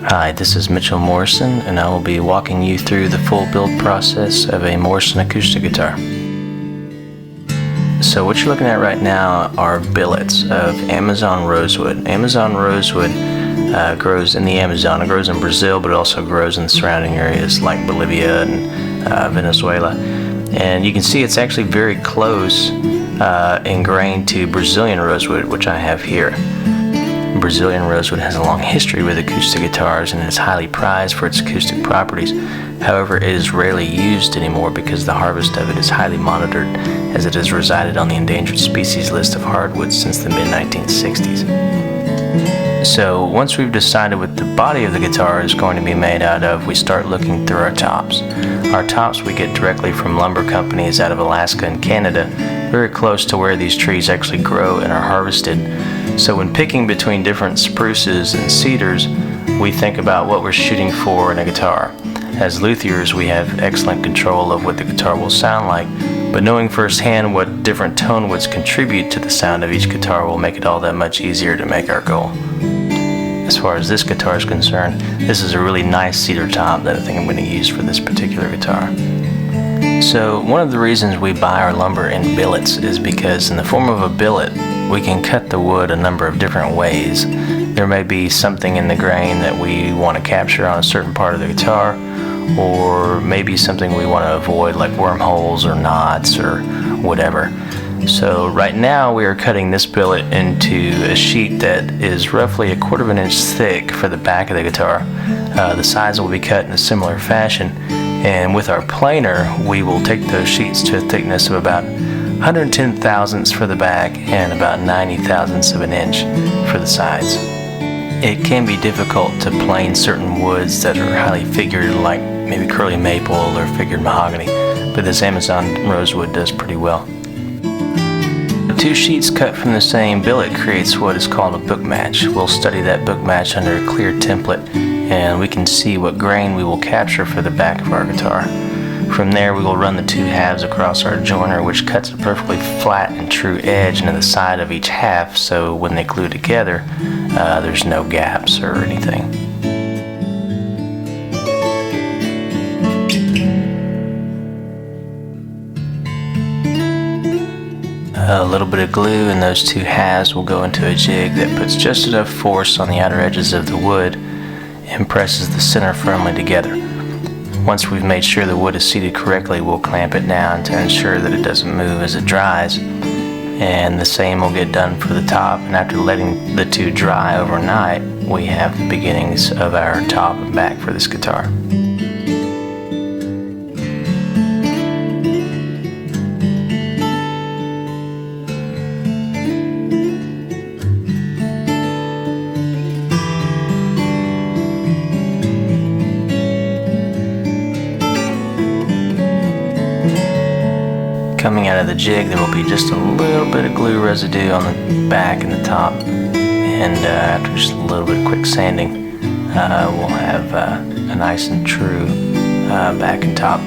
Hi, this is Mitchell Morrison, and I will be walking you through the full build process of a Morrison acoustic guitar. So what you're looking at right now are billets of Amazon rosewood. Amazon rosewood grows in the Amazon. It grows in Brazil, but it also grows in the surrounding areas like Bolivia and Venezuela. And you can see it's actually very close in grain to Brazilian rosewood, which I have here. Brazilian rosewood has a long history with acoustic guitars and is highly prized for its acoustic properties. However, it is rarely used anymore because the harvest of it is highly monitored, as it has resided on the endangered species list of hardwoods since the mid-1960s. So once we've decided what the body of the guitar is going to be made out of, we start looking through our tops. Our tops we get directly from lumber companies out of Alaska and Canada, very close to where these trees actually grow and are harvested. So when picking between different spruces and cedars, we think about what we're shooting for in a guitar. As luthiers, we have excellent control of what the guitar will sound like, but knowing firsthand what different tone woods contribute to the sound of each guitar will make it all that much easier to make our goal. As far as this guitar is concerned, this is a really nice cedar top that I think I'm going to use for this particular guitar. So one of the reasons we buy our lumber in billets is because in the form of a billet, we can cut the wood a number of different ways. There may be something in the grain that we want to capture on a certain part of the guitar, or maybe something we want to avoid, like wormholes or knots or whatever. So right now we are cutting this billet into a sheet that is roughly 1/4 of an inch thick for the back of the guitar. The sides will be cut in a similar fashion, and with our planer we will take those sheets to a thickness of about 110 thousandths for the back and about 90 thousandths of an inch for the sides. It can be difficult to plane certain woods that are highly figured, like maybe curly maple or figured mahogany, but this Amazon rosewood does pretty well. Two sheets cut from the same billet creates what is called a book match. We'll study that book match under a clear template, and we can see what grain we will capture for the back of our guitar. From there we will run the two halves across our joiner, which cuts a perfectly flat and true edge into the side of each half, so when they glue together there's no gaps or anything. A little bit of glue and those two halves will go into a jig that puts just enough force on the outer edges of the wood and presses the center firmly together. Once we've made sure the wood is seated correctly, we'll clamp it down to ensure that it doesn't move as it dries. And the same will get done for the top, and after letting the two dry overnight, we have the beginnings of our top and back for this guitar. Coming out of the jig, there will be just a little bit of glue residue on the back and the top, and after just a little bit of quick sanding, we'll have a nice and true back and top.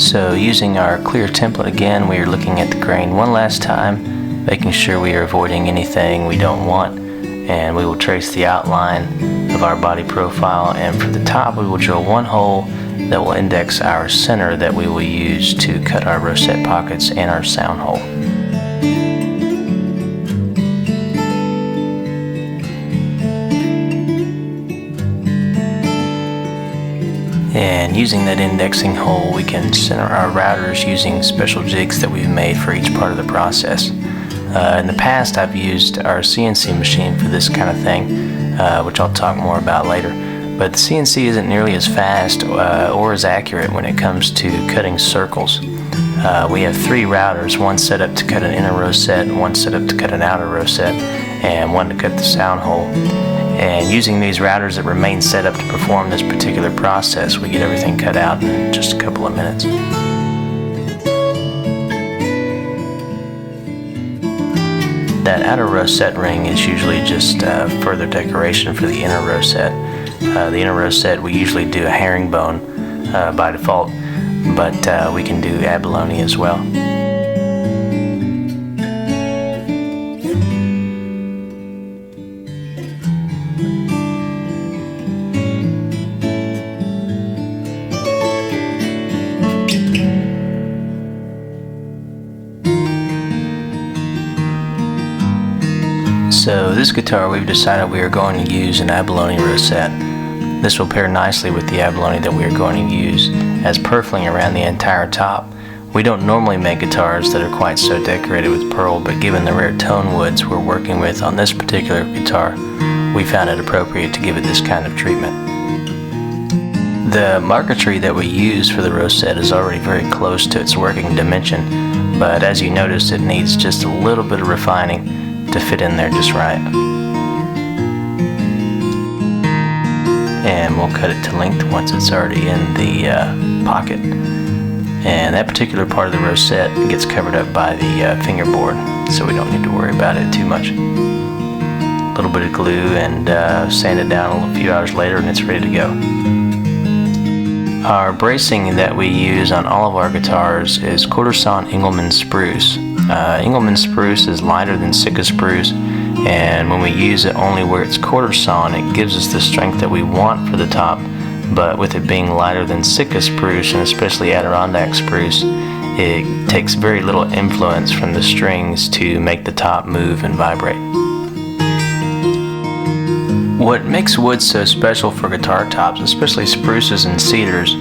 So using our clear template again, we are looking at the grain one last time, making sure we are avoiding anything we don't want, and we will trace the outline of our body profile, and for the top we will drill one hole that will index our center that we will use to cut our rosette pockets and our sound hole. And using that indexing hole, we can center our routers using special jigs that we've made for each part of the process. In the past I've used our CNC machine for this kind of thing, which I'll talk more about later. But the CNC isn't nearly as fast or as accurate when it comes to cutting circles. We have 3 routers, one set up to cut an inner rosette, one set up to cut an outer rosette, and one to cut the sound hole. And using these routers that remain set up to perform this particular process, we get everything cut out in just a couple of minutes. That outer rosette ring is usually just further decoration for the inner rosette. The inner rosette, we usually do a herringbone by default, but we can do abalone as well. So this guitar we've decided we are going to use an abalone rosette. This will pair nicely with the abalone that we are going to use as purfling around the entire top. We don't normally make guitars that are quite so decorated with pearl, but given the rare tone woods we're working with on this particular guitar, we found it appropriate to give it this kind of treatment. The marquetry that we use for the rosette is already very close to its working dimension, but as you notice, it needs just a little bit of refining to fit in there just right. And we'll cut it to length once it's already in the pocket. And that particular part of the rosette gets covered up by the fingerboard, so we don't need to worry about it too much. A little bit of glue and sand it down a few hours later and it's ready to go. Our bracing that we use on all of our guitars is quarter-sawn Engelmann spruce. Engelmann spruce is lighter than Sitka spruce, and when we use it only where it's quarter-sawn, it gives us the strength that we want for the top, but with it being lighter than Sitka spruce, and especially Adirondack spruce, it takes very little influence from the strings to make the top move and vibrate. What makes wood so special for guitar tops, especially spruces and cedars,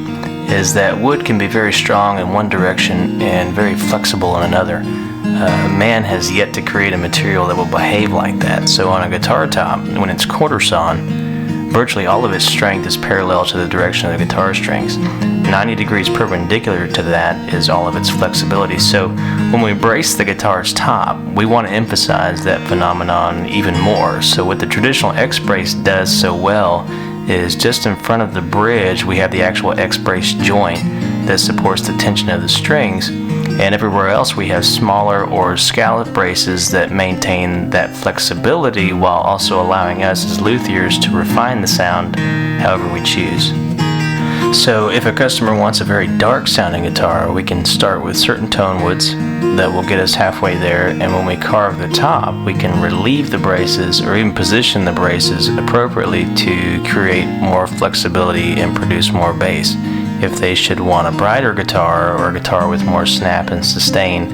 is that wood can be very strong in one direction and very flexible in another. Man has yet to create a material that will behave like that. So on a guitar top, when it's quarter sawn, virtually all of its strength is parallel to the direction of the guitar strings. 90 degrees perpendicular to that is all of its flexibility. So when we brace the guitar's top, we want to emphasize that phenomenon even more. So what the traditional X-brace does so well is just in front of the bridge we have the actual X-brace joint that supports the tension of the strings, and everywhere else we have smaller or scallop braces that maintain that flexibility while also allowing us as luthiers to refine the sound however we choose. So if a customer wants a very dark sounding guitar, we can start with certain tone woods that will get us halfway there, and when we carve the top we can relieve the braces or even position the braces appropriately to create more flexibility and produce more bass. If they should want a brighter guitar or a guitar with more snap and sustain,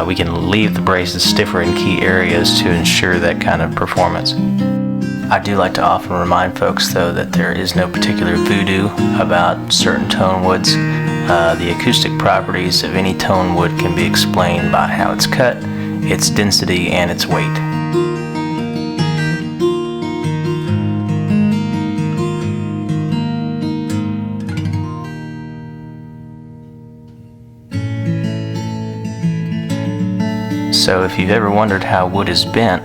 we can leave the braces stiffer in key areas to ensure that kind of performance. I do like to often remind folks though that there is no particular voodoo about certain tone woods. The acoustic properties of any tone wood can be explained by how it's cut, its density, and its weight. So if you've ever wondered how wood is bent,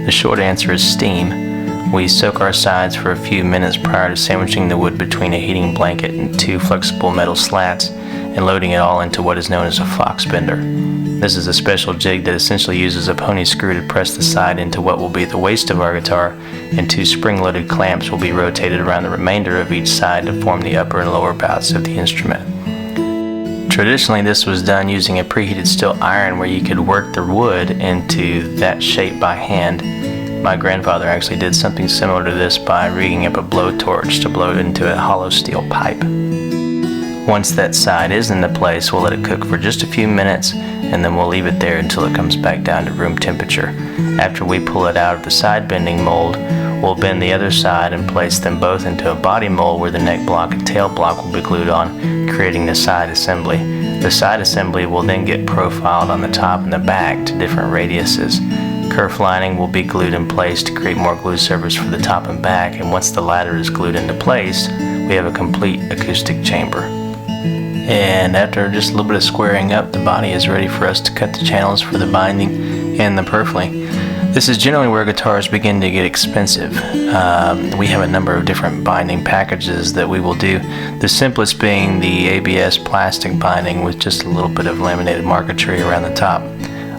the short answer is steam. We soak our sides for a few minutes prior to sandwiching the wood between a heating blanket and two flexible metal slats and loading it all into what is known as a fox bender. This is a special jig that essentially uses a pony screw to press the side into what will be the waist of our guitar, and two spring-loaded clamps will be rotated around the remainder of each side to form the upper and lower bouts of the instrument. Traditionally, this was done using a preheated steel iron where you could work the wood into that shape by hand. My grandfather actually did something similar to this by rigging up a blowtorch to blow it into a hollow steel pipe. Once that side is into place, we'll let it cook for just a few minutes and then we'll leave it there until it comes back down to room temperature. After we pull it out of the side bending mold, we'll bend the other side and place them both into a body mold where the neck block and tail block will be glued on, creating the side assembly. The side assembly will then get profiled on the top and the back to different radiuses. Kerf lining will be glued in place to create more glue surface for the top and back, and once the latter is glued into place, we have a complete acoustic chamber. And after just a little bit of squaring up, the body is ready for us to cut the channels for the binding and the purfling. This is generally where guitars begin to get expensive. We have a number of different binding packages that we will do. The simplest being the ABS plastic binding with just a little bit of laminated marquetry around the top.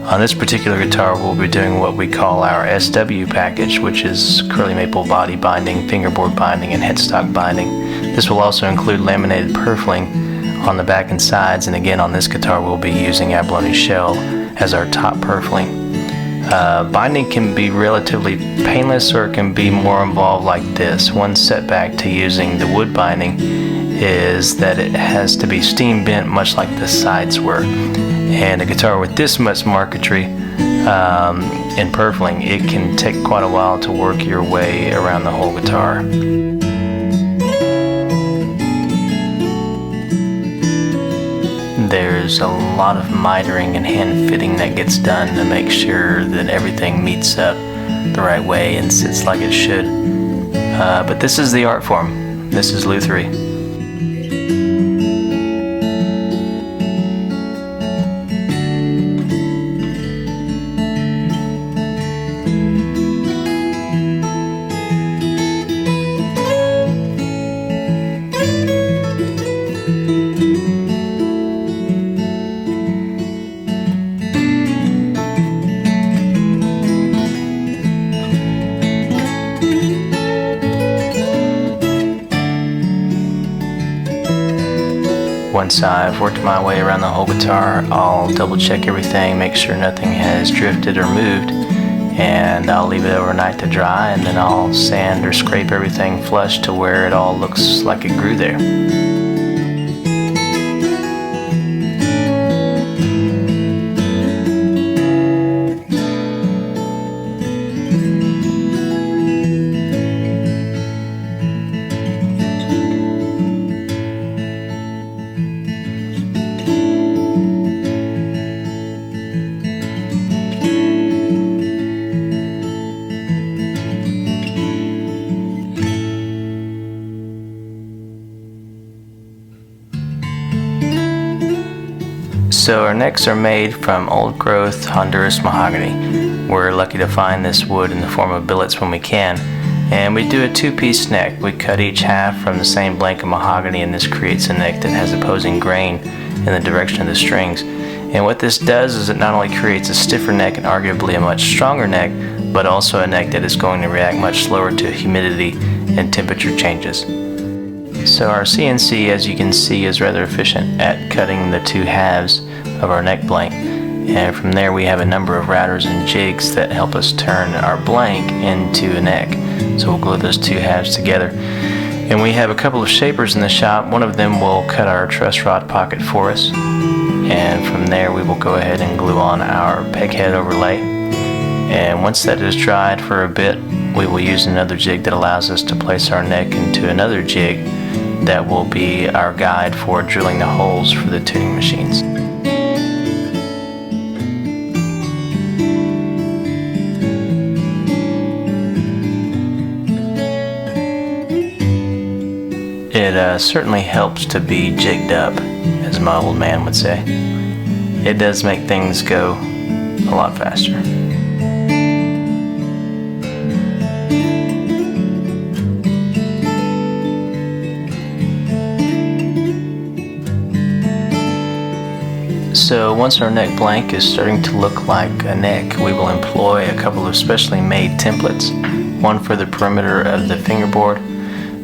On this particular guitar we'll be doing what we call our SW package, which is curly maple body binding, fingerboard binding, and headstock binding. This will also include laminated purfling on the back and sides, and again on this guitar we'll be using abalone shell as our top purfling. Binding can be relatively painless or it can be more involved like this. One setback to using the wood binding is that it has to be steam bent much like the sides were. And a guitar with this much marquetry in purfling, it can take quite a while to work your way around the whole guitar. There's a lot of mitering and hand fitting that gets done to make sure that everything meets up the right way and sits like it should. But this is the art form. This is Lutherie. Once I've worked my way around the whole guitar, I'll double check everything, make sure nothing has drifted or moved, and I'll leave it overnight to dry, and then I'll sand or scrape everything flush to where it all looks like it grew there. So our necks are made from old growth Honduras mahogany. We're lucky to find this wood in the form of billets when we can. And we do a two-piece neck. We cut each half from the same blank of mahogany, and this creates a neck that has opposing grain in the direction of the strings. And what this does is it not only creates a stiffer neck and arguably a much stronger neck, but also a neck that is going to react much slower to humidity and temperature changes. So our CNC, as you can see, is rather efficient at cutting the two halves of our neck blank, and from there we have a number of routers and jigs that help us turn our blank into a neck. So we'll glue those two halves together, and we have a couple of shapers in the shop. One of them will cut our truss rod pocket for us, and from there we will go ahead and glue on our peg head overlay. And once that is dried for a bit, we will use another jig that allows us to place our neck into another jig that will be our guide for drilling the holes for the tuning machines. It certainly helps to be jigged up, as my old man would say. It does make things go a lot faster. So once our neck blank is starting to look like a neck, we will employ a couple of specially made templates, one for the perimeter of the fingerboard.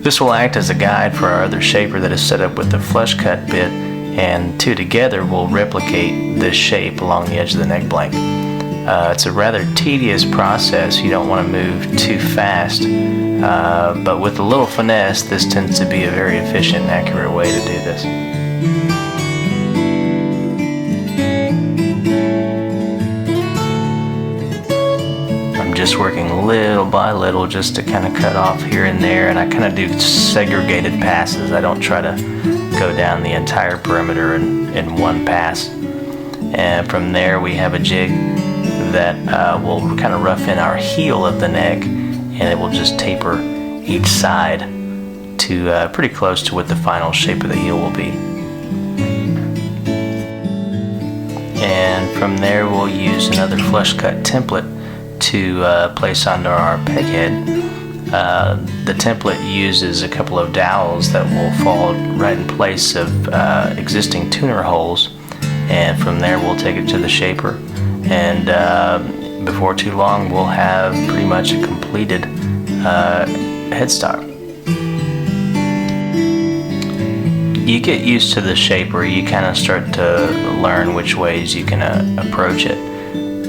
This will act as a guide for our other shaper that is set up with the flush cut bit, and two together will replicate this shape along the edge of the neck blank. It's a rather tedious process. You don't want to move too fast, but with a little finesse, this tends to be a very efficient and accurate way to do this. Just working little by little just to kind of cut off here and there, and I kind of do segregated passes. I don't try to go down the entire perimeter in one pass. And from there we have a jig that will kind of rough in our heel of the neck, and it will just taper each side to pretty close to what the final shape of the heel will be. And from there we'll use another flush cut template to place onto our peg head. The template uses a couple of dowels that will fall right in place of existing tuner holes, and from there we'll take it to the shaper, and before too long we'll have pretty much a completed headstock. You get used to the shaper, you kind of start to learn which ways you can approach it,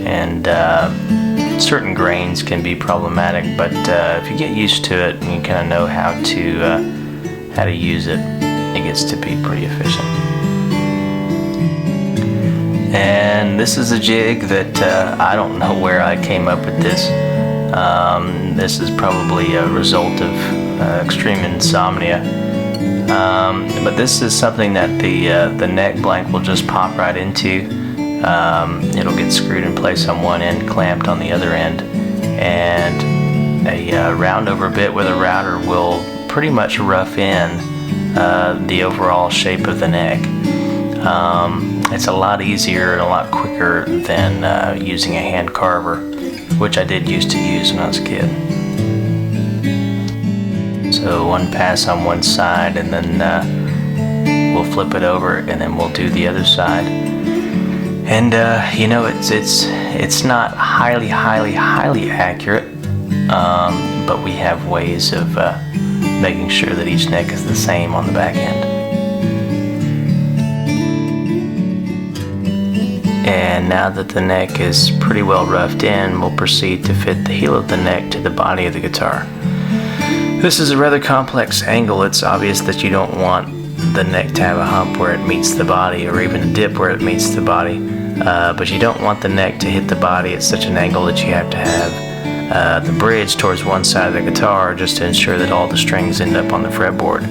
and certain grains can be problematic, but if you get used to it and you kind of know how to use it, it gets to be pretty efficient. And And this is a jig that I don't know where I came up with this. This is probably a result of extreme insomnia. But this is something that the neck blank will just pop right into. It'll get screwed in place on one end, clamped on the other end, and a round over bit with a router will pretty much rough in the overall shape of the neck. It's a lot easier and a lot quicker than using a hand carver, which I did used to use when I was a kid. So one pass on one side, and then we'll flip it over, and then we'll do the other side. And you know, it's not highly accurate, but we have ways of making sure that each neck is the same on the back end. And now that the neck is pretty well roughed in, we'll proceed to fit the heel of the neck to the body of the guitar. This is a rather complex angle. It's obvious that you don't want the neck to have a hump where it meets the body, or even a dip where it meets the body, but you don't want the neck to hit the body at such an angle that you have to have the bridge towards one side of the guitar just to ensure that all the strings end up on the fretboard.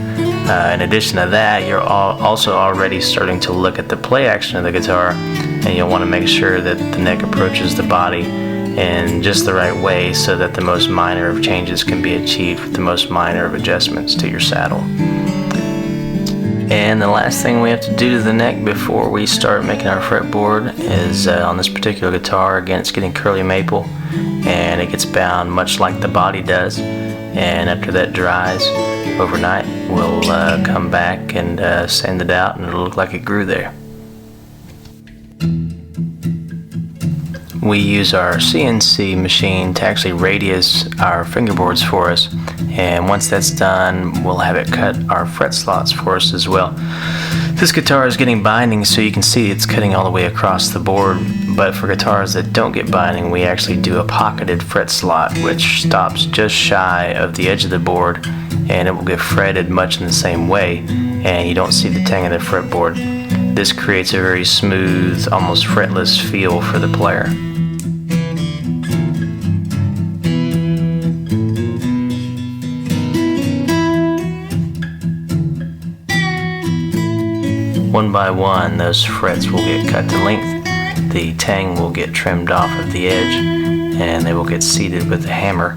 In addition to that, you're also already starting to look at the play action of the guitar, and you'll want to make sure that the neck approaches the body in just the right way so that the most minor of changes can be achieved with the most minor of adjustments to your saddle. And the last thing we have to do to the neck before we start making our fretboard is on this particular guitar, again, it's getting curly maple, and it gets bound much like the body does. And after that dries overnight, we'll come back and sand it out, and it'll look like it grew there. We use our CNC machine to actually radius our fingerboards for us, and once that's done, we'll have it cut our fret slots for us as well. This guitar is getting binding, so you can see it's cutting all the way across the board, but for guitars that don't get binding, we actually do a pocketed fret slot which stops just shy of the edge of the board, and it will get fretted much in the same way, and you don't see the tang of the fretboard. This creates a very smooth, almost fretless feel for the player. One by one, those frets will get cut to length, the tang will get trimmed off of the edge, and they will get seated with a hammer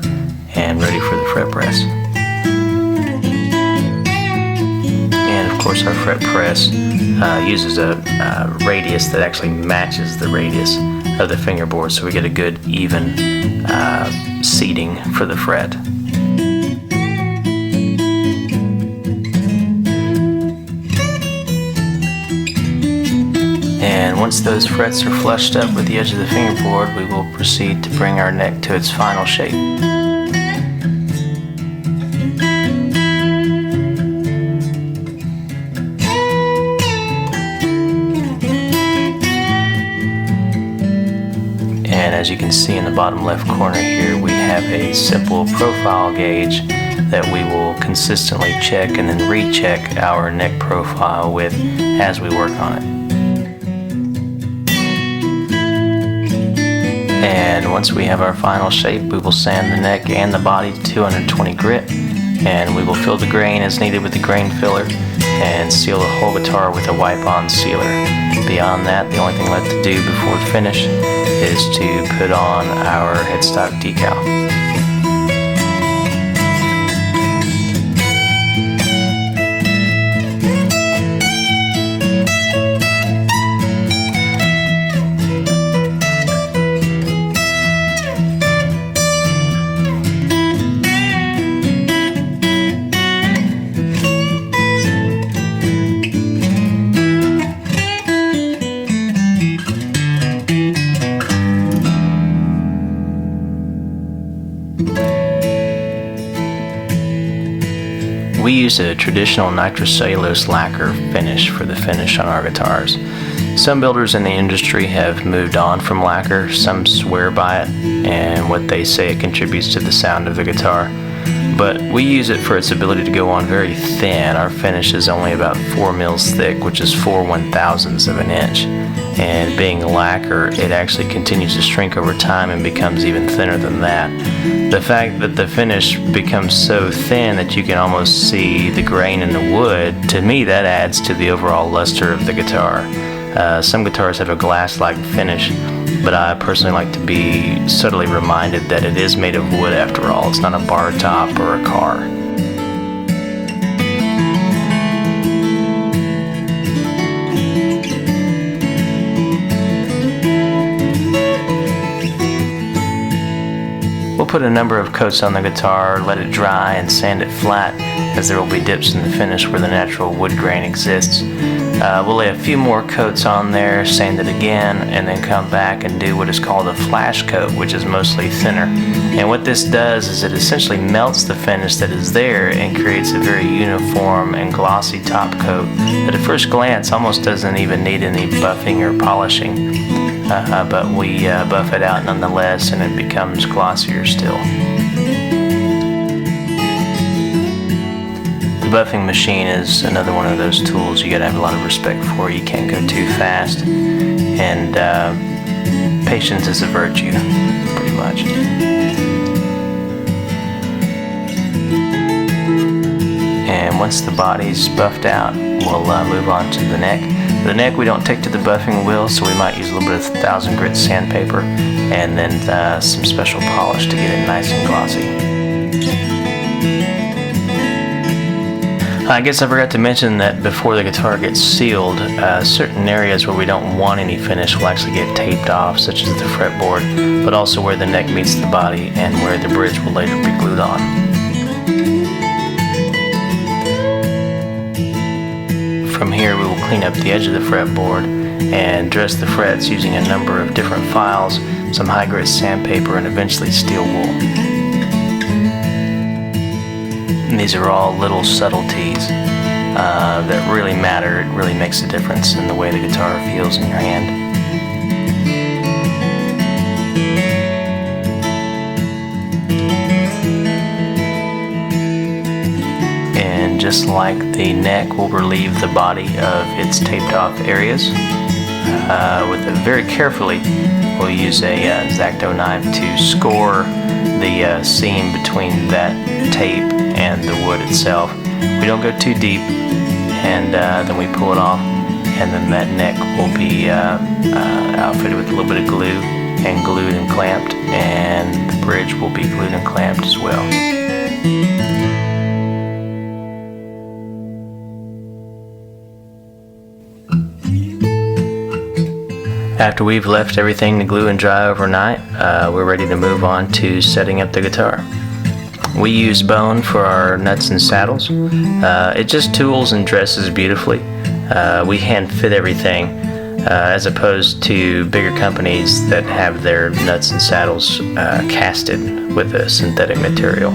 and ready for the fret press. And of course, our fret press uses a radius that actually matches the radius of the fingerboard, so we get a good even seating for the fret. And once those frets are flushed up with the edge of the fingerboard, we will proceed to bring our neck to its final shape. And as you can see in the bottom left corner here, we have a simple profile gauge that we will consistently check and then recheck our neck profile with as we work on it. And once we have our final shape, we will sand the neck and the body to 220 grit, and we will fill the grain as needed with the grain filler and seal the whole guitar with a wipe-on sealer. Beyond that, the only thing left to do before finish is to put on our headstock decal. We use a traditional nitrocellulose lacquer finish for the finish on our guitars. Some builders in the industry have moved on from lacquer, some swear by it and what they say it contributes to the sound of the guitar. But we use it for its ability to go on very thin. Our finish is only about 4 mils thick, which is 4 1/1000ths of an inch. and being lacquer, it actually continues to shrink over time and becomes even thinner than that. The fact that the finish becomes so thin that you can almost see the grain in the wood, to me that adds to the overall luster of the guitar. Some guitars have a glass-like finish, but I personally like to be subtly reminded that it is made of wood after all. It's not a bar top or a car. We'll put a number of coats on the guitar, let it dry, and sand it flat, as there will be dips in the finish where the natural wood grain exists. We'll lay a few more coats on there, sand it again, and then come back and do what is called a flash coat, which is mostly thinner. And what this does is it essentially melts the finish that is there and creates a very uniform and glossy top coat that at first glance almost doesn't even need any buffing or polishing. But we buff it out nonetheless, and it becomes glossier still. The buffing machine is another one of those tools you gotta have a lot of respect for. You can't go too fast, and patience is a virtue, pretty much. And once the body's buffed out, we'll move on to the neck. The neck we don't take to the buffing wheel, so we might use a little bit of 1000 grit sandpaper and then some special polish to get it nice and glossy. I guess I forgot to mention that before the guitar gets sealed, certain areas where we don't want any finish will actually get taped off, such as the fretboard, but also where the neck meets the body and where the bridge will later be glued on. From here we will clean up the edge of the fretboard and dress the frets using a number of different files, some high grit sandpaper, and eventually steel wool. And these are all little subtleties that really matter. It really makes a difference in the way the guitar feels in your hand. Just like the neck, we'll relieve the body of its taped off areas. Very carefully, we'll use a X-Acto knife to score the seam between that tape and the wood itself. We don't go too deep, and then we pull it off, and then that neck will be outfitted with a little bit of glue and glued and clamped, and the bridge will be glued and clamped as well. After we've left everything to glue and dry overnight, we're ready to move on to setting up the guitar. We use bone for our nuts and saddles. It just tools and dresses beautifully. We hand fit everything, as opposed to bigger companies that have their nuts and saddles casted with a synthetic material.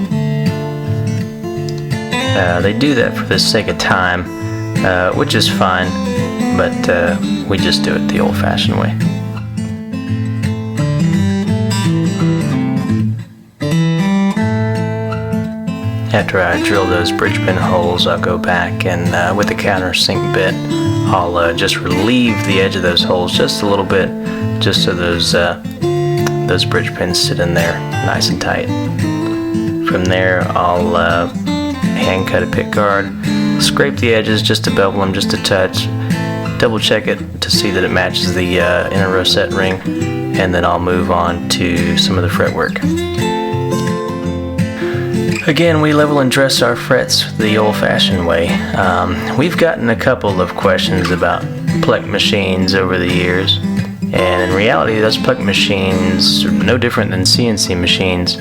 They do that for the sake of time, which is fine, but we just do it the old-fashioned way. After I drill those bridge pin holes, I'll go back and with the countersink bit, I'll just relieve the edge of those holes just a little bit, just so those bridge pins sit in there nice and tight. From there, I'll hand cut a pick guard, scrape the edges just to bevel them just a touch, double check it to see that it matches the inner rosette ring, and then I'll move on to some of the fretwork. Again, we level and dress our frets the old-fashioned way. We've gotten a couple of questions about pluck machines over the years, and in reality those pluck machines are no different than CNC machines.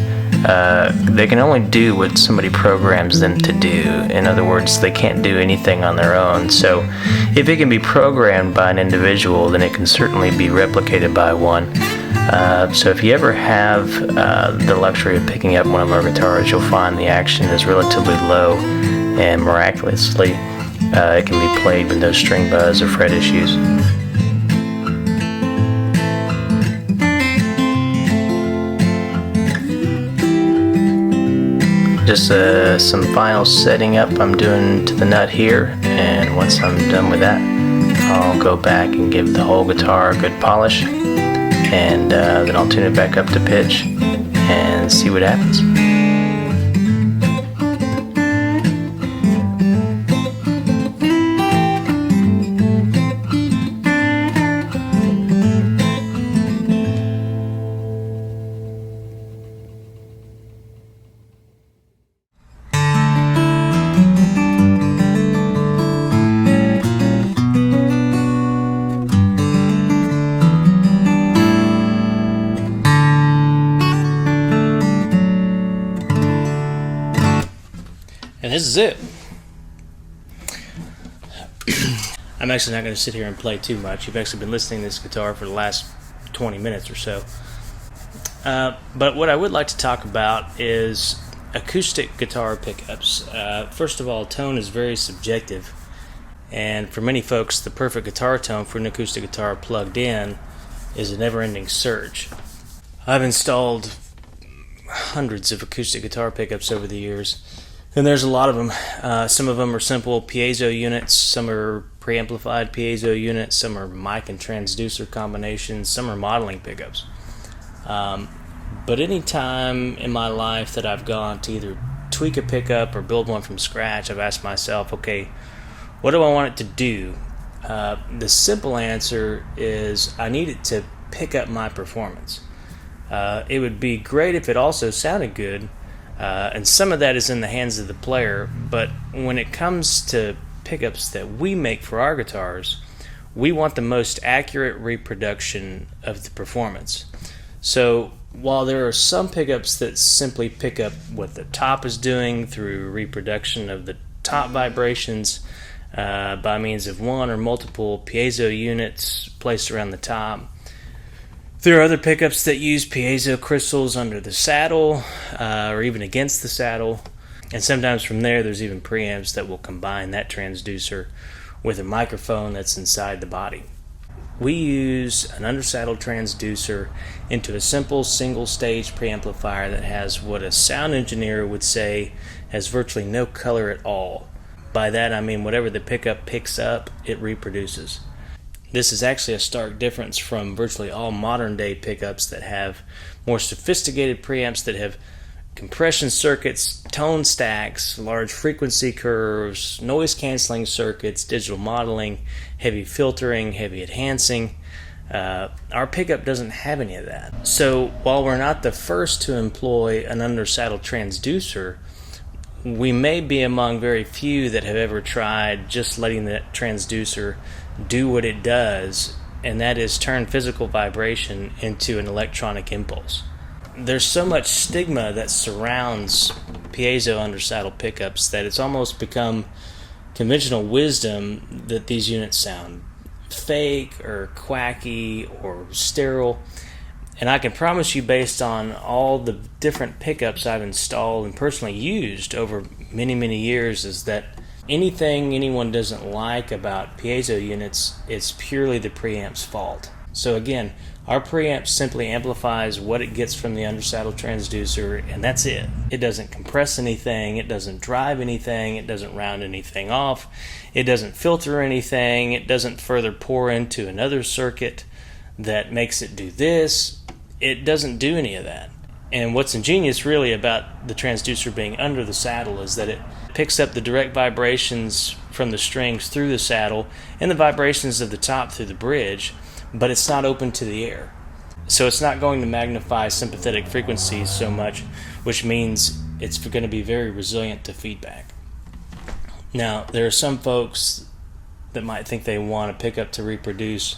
They can only do what somebody programs them to do. In other words, they can't do anything on their own. So if it can be programmed by an individual, then it can certainly be replicated by one. So if you ever have the luxury of picking up one of our guitars, you'll find the action is relatively low, and miraculously it can be played with no string buzz or fret issues. Just some final setting up I'm doing to the nut here, and once I'm done with that, I'll go back and give the whole guitar a good polish, and then I'll tune it back up to pitch and see what happens. And this is it. I'm actually not going to sit here and play too much. You've actually been listening to this guitar for the last 20 minutes or so. But what I would like to talk about is acoustic guitar pickups. First of all, tone is very subjective. And for many folks, the perfect guitar tone for an acoustic guitar plugged in is a never-ending search. I've installed hundreds of acoustic guitar pickups over the years. And there's a lot of them. Some of them are simple piezo units, some are preamplified piezo units, some are mic and transducer combinations, some are modeling pickups. But any time in my life that I've gone to either tweak a pickup or build one from scratch, I've asked myself, okay, what do I want it to do? The simple answer is I need it to pick up my performance. It would be great if it also sounded good. And some of that is in the hands of the player, but when it comes to pickups that we make for our guitars, we want the most accurate reproduction of the performance. So while there are some pickups that simply pick up what the top is doing through reproduction of the top vibrations by means of one or multiple piezo units placed around the top, there are other pickups that use piezo crystals under the saddle or even against the saddle, and sometimes from there's even preamps that will combine that transducer with a microphone that's inside the body. We use an undersaddle transducer into a simple single-stage preamplifier that has what a sound engineer would say has virtually no color at all. By that I mean whatever the pickup picks up, it reproduces. This is actually a stark difference from virtually all modern day pickups that have more sophisticated preamps that have compression circuits, tone stacks, large frequency curves, noise canceling circuits, digital modeling, heavy filtering, heavy enhancing. Our pickup doesn't have any of that. So while we're not the first to employ an undersaddle transducer, we may be among very few that have ever tried just letting that transducer do what it does, and that is turn physical vibration into an electronic impulse. There's so much stigma that surrounds piezo undersaddle pickups that it's almost become conventional wisdom that these units sound fake or quacky or sterile. And I can promise you, based on all the different pickups I've installed and personally used over many, many years, is that anything anyone doesn't like about piezo units, it's purely the preamp's fault. So again, our preamp simply amplifies what it gets from the undersaddle transducer, and that's it. It doesn't compress anything, it doesn't drive anything, it doesn't round anything off, it doesn't filter anything, it doesn't further pour into another circuit that makes it do this. It doesn't do any of that. And what's ingenious really about the transducer being under the saddle is that it picks up the direct vibrations from the strings through the saddle and the vibrations of the top through the bridge, but it's not open to the air. So it's not going to magnify sympathetic frequencies so much, which means it's going to be very resilient to feedback. Now, there are some folks that might think they want a pickup to reproduce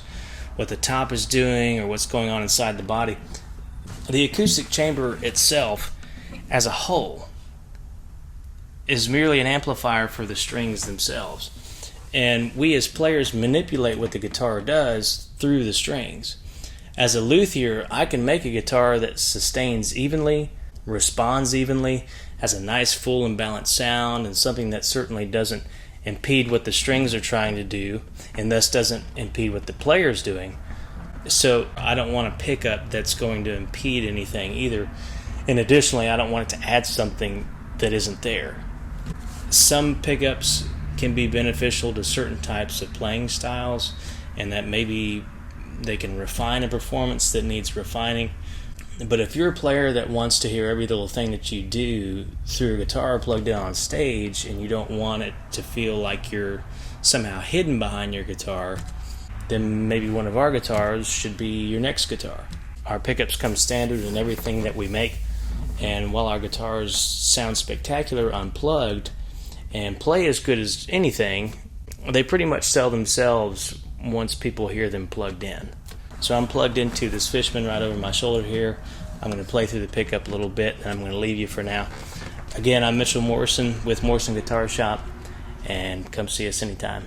what the top is doing or what's going on inside the body. The acoustic chamber itself, as a whole, is merely an amplifier for the strings themselves. And we as players manipulate what the guitar does through the strings. As a luthier, I can make a guitar that sustains evenly, responds evenly, has a nice full and balanced sound, and something that certainly doesn't impede what the strings are trying to do, and thus doesn't impede what the player's doing. So I don't want a pickup that's going to impede anything either. And additionally, I don't want it to add something that isn't there. Some pickups can be beneficial to certain types of playing styles, and that maybe they can refine a performance that needs refining. But if you're a player that wants to hear every little thing that you do through a guitar plugged in on stage, and you don't want it to feel like you're somehow hidden behind your guitar, then maybe one of our guitars should be your next guitar. Our pickups come standard in everything that we make, and while our guitars sound spectacular unplugged and play as good as anything, they pretty much sell themselves once people hear them plugged in. So I'm plugged into this Fishman right over my shoulder here. I'm going to play through the pickup a little bit, and I'm going to leave you for now. Again, I'm Mitchell Morrison with Morrison Guitar Shop, and come see us anytime.